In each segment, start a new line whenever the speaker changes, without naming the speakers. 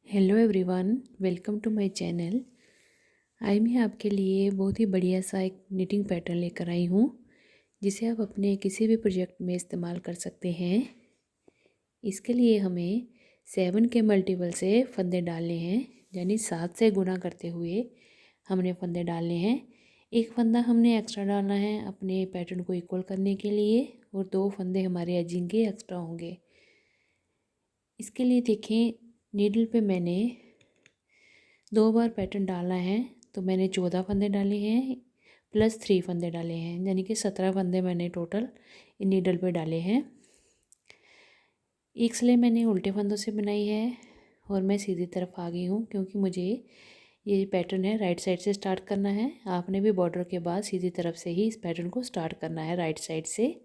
Hello everyone, welcome to my channel. आज मैं आपके लिए बहुत ही बढ़िया सा एक निटिंग पैटर्न लेकर आई हूँ, जिसे आप अपने किसी भी प्रोजेक्ट में इस्तेमाल कर सकते हैं। इसके लिए हमें 7 के मल्टीपल से फंदे डालने हैं, यानी 7 से गुना करते हुए हमने फंदे डालने हैं। एक फंदा हमने एक्स्ट्रा डालना है अपने पैटर्न को इक्वल करने के लिए, और 2 फंदे हमारे एजिंग के एक्स्ट्रा होंगे। इसके लिए देखें, नीडल पे मैंने 2 बार पैटर्न डालना है, तो मैंने 14 फंदे डाले हैं प्लस 3 फंदे डाले हैं, यानी कि 17 फंदे मैंने टोटल इन नीडल पे डाले हैं। एक सिलाई मैंने उल्टे फंदों से बनाई है और मैं सीधी तरफ आ गई हूँ, क्योंकि मुझे ये पैटर्न है राइट साइड से स्टार्ट करना है। आपने भी बॉर्डर के बाद सीधी तरफ से ही इस पैटर्न को स्टार्ट करना है, राइट साइड से।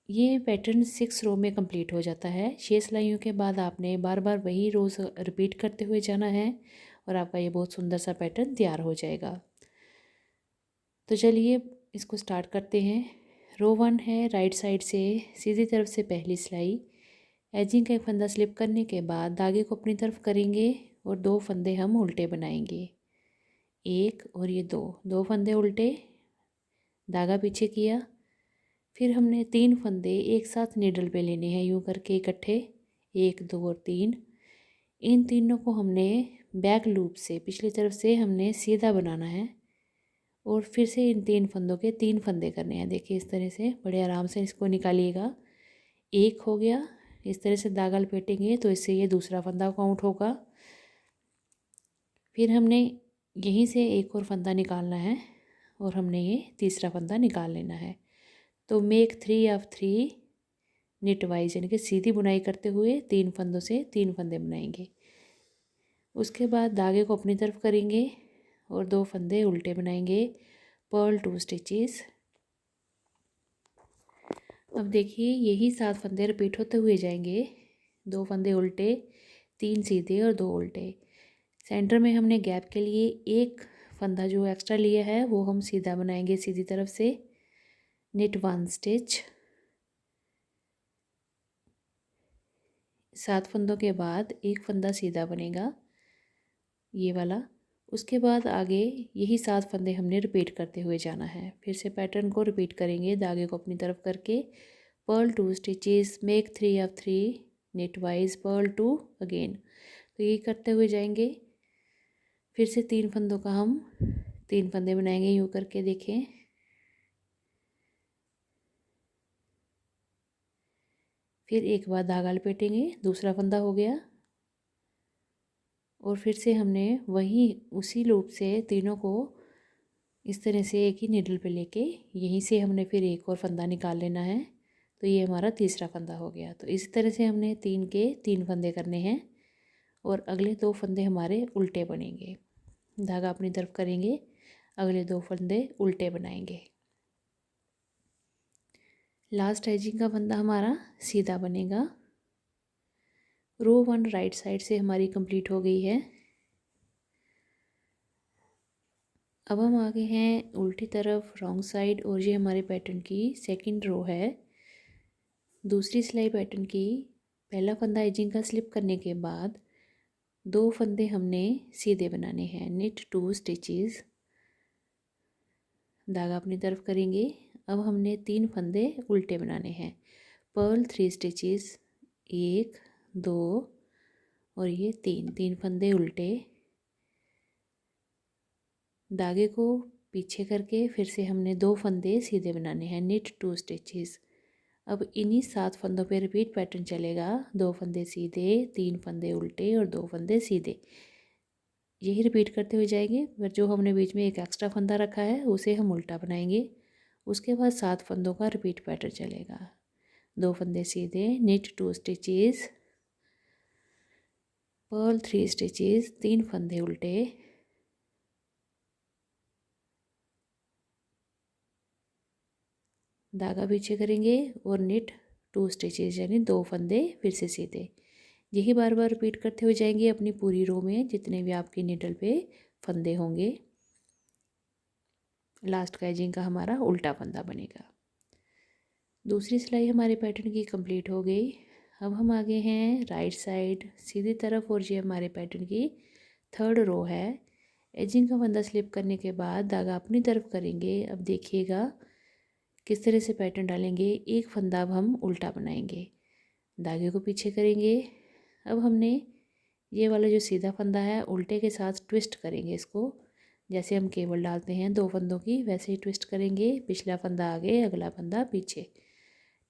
ये पैटर्न 6 रो में कंप्लीट हो जाता है। 6 सिलाइयों के बाद आपने बार बार वही रोज़ रिपीट करते हुए जाना है और आपका ये बहुत सुंदर सा पैटर्न तैयार हो जाएगा। तो चलिए इसको स्टार्ट करते हैं। रो 1 है, राइट साइड से सीधी तरफ से पहली सिलाई। एजिंग का एक फंदा स्लिप करने के बाद धागे को अपनी तरफ करेंगे और 2 फंदे हम उल्टे बनाएंगे। एक और ये दो फंदे उल्टे, धागा पीछे किया। फिर हमने 3 फंदे एक साथ नीडल पे लेने हैं, यूँ करके इकट्ठे, 1 2 और 3। इन तीनों को हमने बैक लूप से पिछली तरफ से हमने सीधा बनाना है और फिर से इन 3 फंदों के 3 फंदे करने हैं। देखिए इस तरह से बड़े आराम से इसको निकालिएगा। एक हो गया, इस तरह से धागा लपेटेंगे तो इससे ये दूसरा फंदा काउंट होगा। फिर हमने यहीं से एक और फंदा निकालना है और हमने ये तीसरा फंदा निकाल लेना है। तो मेक 3 ऑफ 3 निट वाइज, यानी कि सीधी बुनाई करते हुए 3 फंदों से 3 फंदे बनाएंगे। उसके बाद धागे को अपनी तरफ करेंगे और 2 फंदे उल्टे बनाएंगे, पर्ल 2 स्टिचेस। अब देखिए यही 7 फंदे रिपीट होते हुए जाएंगे, 2 फंदे उल्टे, 3 सीधे और 2 उल्टे। सेंटर में हमने गैप के लिए एक फंदा जो एक्स्ट्रा लिया है वो हम सीधा बनाएंगे सीधी तरफ से, निट 1 स्टिच। 7 फंदों के बाद एक फंदा सीधा बनेगा, ये वाला। उसके बाद आगे यही 7 फंदे हमने रिपीट करते हुए जाना है। फिर से पैटर्न को रिपीट करेंगे, धागे को अपनी तरफ करके, purl 2 stitches, make 3 of 3 knitwise, purl 2 again. तो ये करते हुए जाएंगे। फिर से 3 फंदों का हम 3 फंदे बनाएंगे, यूँ करके देखें। फिर एक बार धागा लपेटेंगे, दूसरा फंदा हो गया, और फिर से हमने वही उसी लूप से तीनों को इस तरह से एक ही नीडल पे लेके यहीं से हमने फिर एक और फंदा निकाल लेना है। तो ये हमारा तीसरा फंदा हो गया। तो इस तरह से हमने 3 के 3 फंदे करने हैं और अगले 2 फंदे हमारे उल्टे बनेंगे। धागा अपनी तरफ करेंगे, अगले 2 फंदे उल्टे बनाएंगे। लास्ट एजिंग का फंदा हमारा सीधा बनेगा। रो 1 राइट साइड से हमारी कंप्लीट हो गई है। अब हम आगे हैं उल्टी तरफ, रॉन्ग साइड, और ये हमारे पैटर्न की सेकंड रो है। दूसरी सिलाई पैटर्न की पहला फंदा एजिंग का स्लिप करने के बाद 2 फंदे हमने सीधे बनाने हैं, निट 2 स्टिचेस। धागा अपनी तरफ करेंगे। अब हमने 3 फंदे उल्टे बनाने हैं, पर्ल 3 स्टिचेस, 1 2 और ये 3 फंदे उल्टे। धागे को पीछे करके फिर से हमने 2 फंदे सीधे बनाने हैं, निट 2 स्टिचेस। अब इन्हीं 7 फंदों पे रिपीट पैटर्न चलेगा, 2 फंदे सीधे, 3 फंदे उल्टे और 2 फंदे सीधे। यही रिपीट करते हुए जाएंगे। फिर जो हमने बीच में एक एक्स्ट्रा फंदा रखा है उसे हम उल्टा बनाएंगे। उसके बाद 7 फंदों का रिपीट पैटर्न चलेगा, 2 फंदे सीधे, निट 2 स्टिचेस, पर्ल 3 स्टिचेस, 3 फंदे उल्टे, धागा पीछे करेंगे और निट 2 स्टिचेस, यानी 2 फंदे फिर से सीधे। यही बार बार रिपीट करते हुए जाएंगे अपनी पूरी रो में, जितने भी आपकी निडल पे फंदे होंगे। लास्ट का एजिंग का हमारा उल्टा फंदा बनेगा। दूसरी सिलाई हमारे पैटर्न की कंप्लीट हो गई। अब हम आगे हैं राइट साइड सीधी तरफ और ये हमारे पैटर्न की थर्ड रो है। एजिंग का फंदा स्लिप करने के बाद धागा अपनी तरफ करेंगे। अब देखिएगा किस तरह से पैटर्न डालेंगे। एक फंदा अब हम उल्टा बनाएंगे, धागे को पीछे करेंगे। अब हमने ये वाला जो सीधा फंदा है उल्टे के साथ ट्विस्ट करेंगे इसको, जैसे हम केबल डालते हैं दो फंदों की वैसे ही ट्विस्ट करेंगे। पिछला फंदा आगे, अगला फंदा पीछे।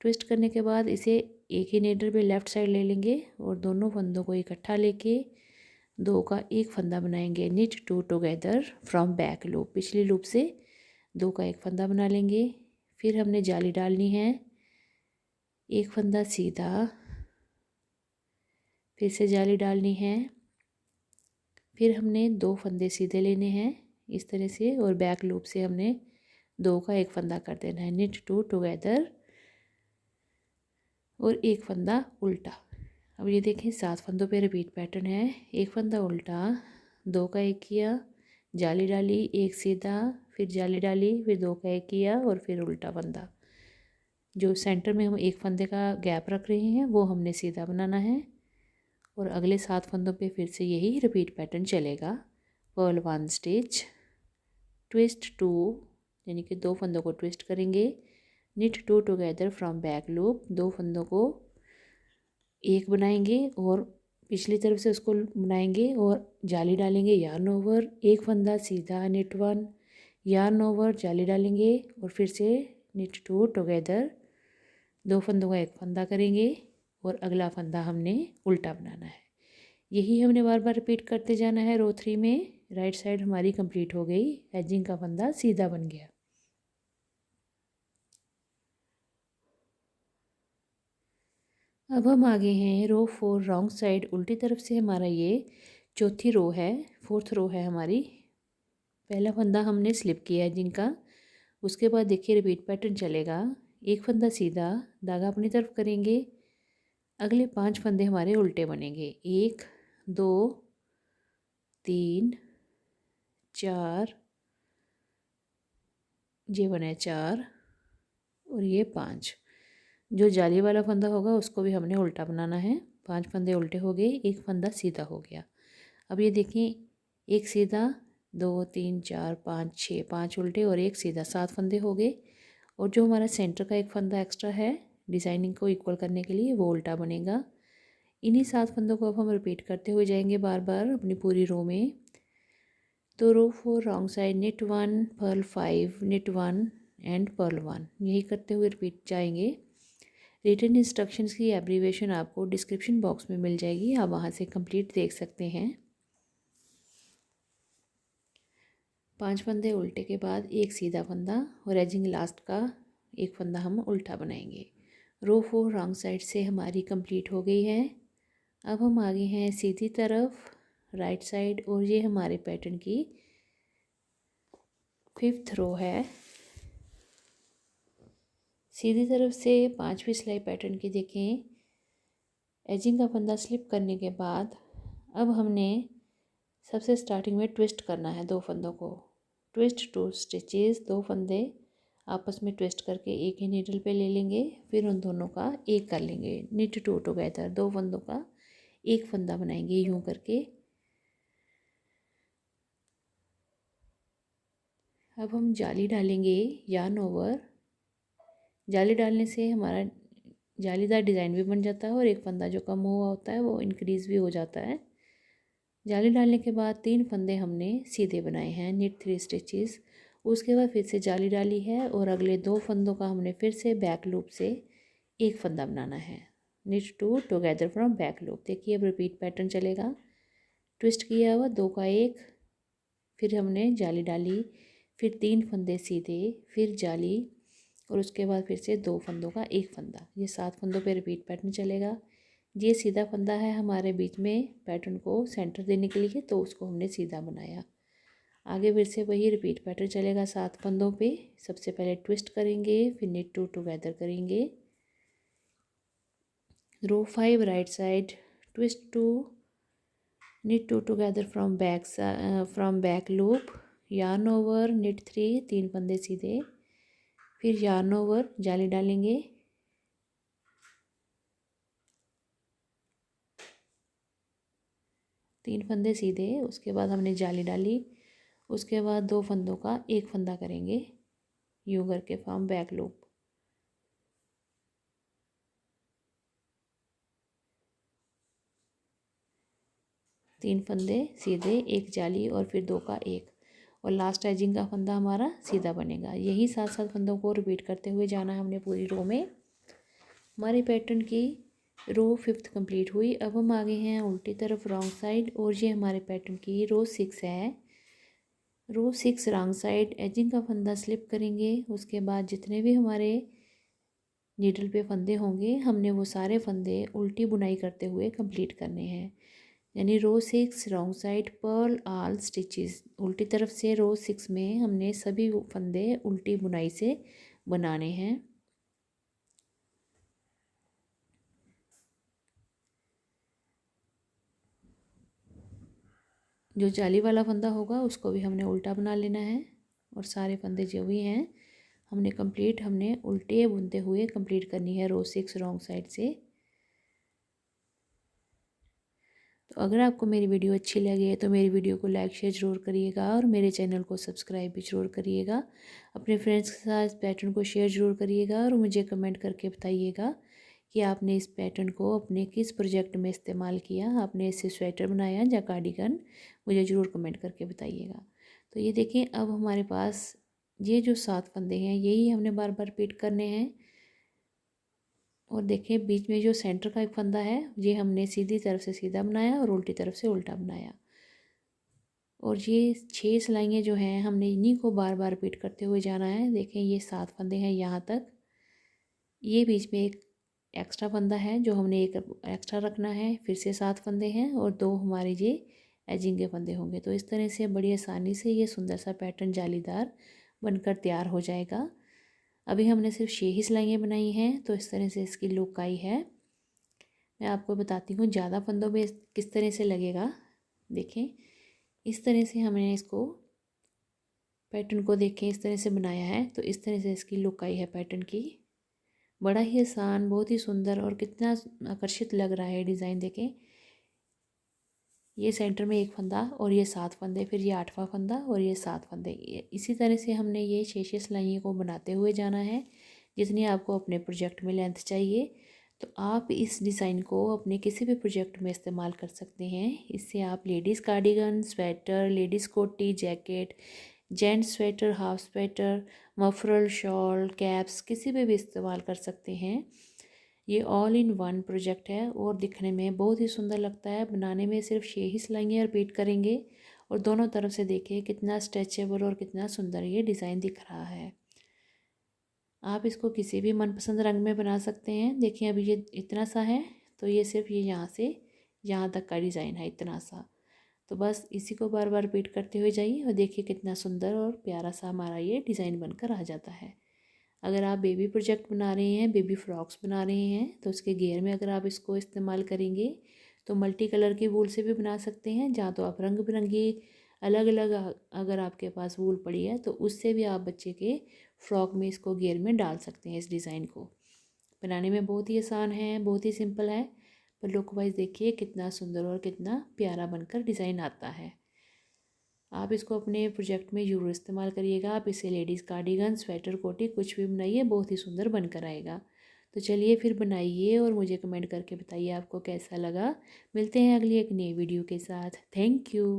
ट्विस्ट करने के बाद इसे एक ही नीडल पे लेफ़्ट साइड ले लेंगे और दोनों फंदों को इकट्ठा लेके दो का एक फंदा बनाएंगे। Knit two together from back loop, पिछली लूप से दो का एक फंदा बना लेंगे। फिर हमने जाली डालनी है, एक फंदा सीधा, फिर से जाली डालनी है। फिर हमने दो फंदे सीधे लेने हैं इस तरह से और बैक लूप से हमने दो का एक फंदा कर देना है। निट टू टुगेदर और एक फंदा उल्टा। अब ये देखें 7 फंदों पे रिपीट पैटर्न है। एक फंदा उल्टा, दो का एक किया, जाली डाली, एक सीधा, फिर जाली डाली, फिर दो का एक किया और फिर उल्टा फंदा। जो सेंटर में हम एक फंदे का गैप रख रहे हैं वो हमने सीधा बनाना है और अगले 7 फंदों पे फिर से यही रिपीट पैटर्न चलेगा। पर्ल 1 स्टिच, ट्विस्ट 2 यानी कि दो फंदों को ट्विस्ट करेंगे। Knit two together from back loop, दो फंदों को एक बनाएंगे और पिछली तरफ से उसको बनाएंगे और जाली डालेंगे, यार्न ओवर, एक फंदा सीधा, निट 1, यार्न ओवर, जाली डालेंगे और फिर से निट टू टुगेदर, दो फंदों का एक फंदा करेंगे और अगला फंदा हमने उल्टा बनाना है। यही हमने बार बार रिपीट करते जाना है। रो 3 में राइट साइड हमारी कंप्लीट हो गई, एजिंग का फंदा सीधा बन गया। अब हम आगे हैं रो 4 रॉन्ग साइड, उल्टी तरफ से हमारा ये चौथी रो है, फोर्थ रो है हमारी। पहला फंदा हमने स्लिप किया है जिनका, उसके बाद देखिए रिपीट पैटर्न चलेगा। एक फंदा सीधा, धागा अपनी तरफ करेंगे, अगले 5 फंदे हमारे उल्टे बनेंगे। 1 2 3 4, ये बने 4 और ये 5। जो जाली वाला फंदा होगा उसको भी हमने उल्टा बनाना है। 5 फंदे उल्टे हो गए, एक फंदा सीधा हो गया। अब ये देखिए, एक सीधा, 2 3 4 5 6, 5 उल्टे और एक सीधा, 7 फंदे हो गए। और जो हमारा सेंटर का एक फंदा एक्स्ट्रा है डिज़ाइनिंग को इक्वल करने के लिए वो उल्टा बनेगा। इन्हीं 7 फंदों को अब हम रिपीट करते हुए जाएंगे बार बार अपनी पूरी रो में। तो row 4 wrong side, knit 1, purl 5, knit 1 and purl 1, यही करते हुए रिपीट जाएंगे। रिटन इंस्ट्रक्शंस की एब्रीवेशन आपको डिस्क्रिप्शन बॉक्स में मिल जाएगी, आप वहाँ से कंप्लीट देख सकते हैं। 5 फंदे उल्टे के बाद एक सीधा फंदा और एजिंग लास्ट का एक फंदा हम उल्टा बनाएंगे। रो 4 रॉन्ग साइड से हमारी कंप्लीट हो गई है। अब हम आगे हैं सीधी तरफ राइट साइड और ये हमारे पैटर्न की 5th रो है। सीधी तरफ से 5वीं सिलाई पैटर्न की देखें, एजिंग का फंदा स्लिप करने के बाद अब हमने सबसे स्टार्टिंग में ट्विस्ट करना है दो फंदों को। ट्विस्ट 2 स्टिचेस, दो फंदे आपस में ट्विस्ट करके एक ही नीडल पे ले लेंगे, फिर उन दोनों का एक कर लेंगे। निट टू टुगेदर, दो फंदों का एक फंदा बनाएंगे यूं करके। अब हम जाली डालेंगे, यार्न ओवर। जाली डालने से हमारा जालीदार डिज़ाइन भी बन जाता है और एक फंदा जो कम हुआ होता है वो इंक्रीज़ भी हो जाता है। जाली डालने के बाद 3 फंदे हमने सीधे बनाए हैं, निट 3 स्टिचेस। उसके बाद फिर से जाली डाली है और अगले 2 फंदों का हमने फिर से बैक लूप से एक फंदा बनाना है। Knit 2 together from back loop. देखिए अब रिपीट पैटर्न चलेगा। ट्विस्ट किया हुआ, दो का एक, फिर हमने जाली डाली, फिर 3 फंदे सीधे, फिर जाली और उसके बाद फिर से 2 फंदों का एक फंदा। ये 7 फंदों पे रिपीट पैटर्न चलेगा। ये सीधा फंदा है हमारे बीच में पैटर्न को सेंटर देने के लिए, तो उसको हमने सीधा बनाया। आगे फिर से वही रिपीट पैटर्न चलेगा 7 फंदों पे। सबसे पहले ट्विस्ट करेंगे, फिर निट 2 टुगेदर करेंगे। Row 5 right side, twist 2, knit 2 together from back loop, yarn over, knit 3, 3 फंदे सीधे, फिर यार्न ओवर, जाली डालेंगे, 3 फंदे सीधे, उसके बाद हमने जाली डाली, उसके बाद 2 फंदों का एक फंदा करेंगे यूँ करके फॉर्म बैक लूप। तीन फंदे सीधे, एक जाली और फिर 2 का एक, और लास्ट एजिंग का फंदा हमारा सीधा बनेगा। यही 7-7 फंदों को रिपीट करते हुए जाना है हमने पूरी रो में। हमारे पैटर्न की रो 5th कंप्लीट हुई। अब हम आगे हैं उल्टी तरफ रॉन्ग साइड, और ये हमारे पैटर्न की रो 6 है। रो 6 रॉन्ग साइड एजिंग का फंदा स्लिप करेंगे। उसके बाद जितने भी हमारे नीडल पे फंदे होंगे हमने वो सारे फंदे उल्टी बुनाई करते हुए कंप्लीट करने हैं। यानी row 6 wrong side purl all stitches, उल्टी तरफ से रो 6 में हमने सभी फंदे उल्टी बुनाई से बनाने हैं। जो जाली वाला फंदा होगा उसको भी हमने उल्टा बना लेना है, और सारे फंदे जो भी हैं हमने उल्टे बुनते हुए कंप्लीट करनी है रो 6 रॉन्ग साइड से। तो अगर आपको मेरी वीडियो अच्छी लगे तो मेरी वीडियो को लाइक शेयर ज़रूर करिएगा, और मेरे चैनल को सब्सक्राइब भी ज़रूर करिएगा। अपने फ्रेंड्स के साथ इस पैटर्न को शेयर ज़रूर करिएगा, और मुझे कमेंट करके बताइएगा कि आपने इस पैटर्न को अपने किस प्रोजेक्ट में इस्तेमाल किया। आपने इससे स्वेटर बनाया या कार्डिगन, मुझे ज़रूर कमेंट करके बताइएगा। तो ये देखें, अब हमारे पास ये जो 7 फंदे हैं यही हमने बार बार रिपीट करने हैं। और देखिए बीच में जो सेंटर का एक फंदा है ये हमने सीधी तरफ से सीधा बनाया और उल्टी तरफ से उल्टा बनाया। और ये 6 सिलाइयाँ जो हैं हमने इन्हीं को बार बार रिपीट करते हुए जाना है। देखें ये 7 फंदे हैं यहाँ तक, ये बीच में एक एक्स्ट्रा फंदा है जो हमने एक एक्स्ट्रा रखना है, फिर से 7 फंदे हैं और 2 हमारे ये एजिंग के फंदे होंगे। तो इस तरह से बड़ी आसानी से ये सुंदर सा पैटर्न जालीदार बनकर तैयार हो जाएगा। अभी हमने सिर्फ 6 ही सिलाइयाँ बनाई हैं, तो इस तरह से इसकी लुक आई है। मैं आपको बताती हूँ ज़्यादा फंदों में किस तरह से लगेगा। देखें इस तरह से हमने इसको पैटर्न को देखें इस तरह से बनाया है, तो इस तरह से इसकी लुक आई है पैटर्न की। बड़ा ही आसान, बहुत ही सुंदर, और कितना आकर्षित लग रहा है डिज़ाइन। देखें ये सेंटर में एक फंदा और ये 7 फंदे, फिर ये 8वां फंदा और ये 7 फंदे। इसी तरह से हमने ये 6 सिलाइयों को बनाते हुए जाना है जितनी आपको अपने प्रोजेक्ट में लेंथ चाहिए। तो आप इस डिज़ाइन को अपने किसी भी प्रोजेक्ट में इस्तेमाल कर सकते हैं। इससे आप लेडीज़ कार्डिगन, स्वेटर, लेडीज़ कोटी, jacket, gents sweater, half sweater, muffler, shawl, caps किसी पे भी इस्तेमाल कर सकते हैं। ये ऑल इन वन प्रोजेक्ट है और दिखने में बहुत ही सुंदर लगता है। बनाने में सिर्फ 6 ही सिलाइयाँ रिपीट करेंगे, और दोनों तरफ से देखिए कितना स्ट्रेचेबल और कितना सुंदर ये डिज़ाइन दिख रहा है। आप इसको किसी भी मनपसंद रंग में बना सकते हैं। देखिए अभी ये इतना सा है, तो ये सिर्फ ये यहाँ से यहाँ तक का डिज़ाइन है, इतना सा। तो बस इसी को बार बार रिपीट करते हुए जाइए और देखिए कितना सुंदर और प्यारा सा हमारा ये डिज़ाइन बनकर आ जाता है। अगर आप बेबी प्रोजेक्ट बना रहे हैं, बेबी फ्रॉक्स बना रहे हैं, तो उसके घेर में अगर आप इसको इस्तेमाल करेंगे तो मल्टी कलर की वूल से भी बना सकते हैं। जहाँ तो आप रंग बिरंगी अलग अलग अगर आपके पास वूल पड़ी है तो उससे भी आप बच्चे के फ्रॉक में इसको घेर में डाल सकते हैं। इस डिज़ाइन को बनाने में बहुत ही आसान है, बहुत ही सिंपल है, पर लुक वाइज देखिए कितना सुंदर और कितना प्यारा बनकर डिज़ाइन आता है। आप इसको अपने प्रोजेक्ट में ज़रूर इस्तेमाल करिएगा। आप इसे लेडीज़ कार्डिगन, स्वेटर, कोटी कुछ भी बनाइए, बहुत ही सुंदर बनकर आएगा। तो चलिए फिर बनाइए और मुझे कमेंट करके बताइए आपको कैसा लगा। मिलते हैं अगली एक नई वीडियो के साथ। Thank you.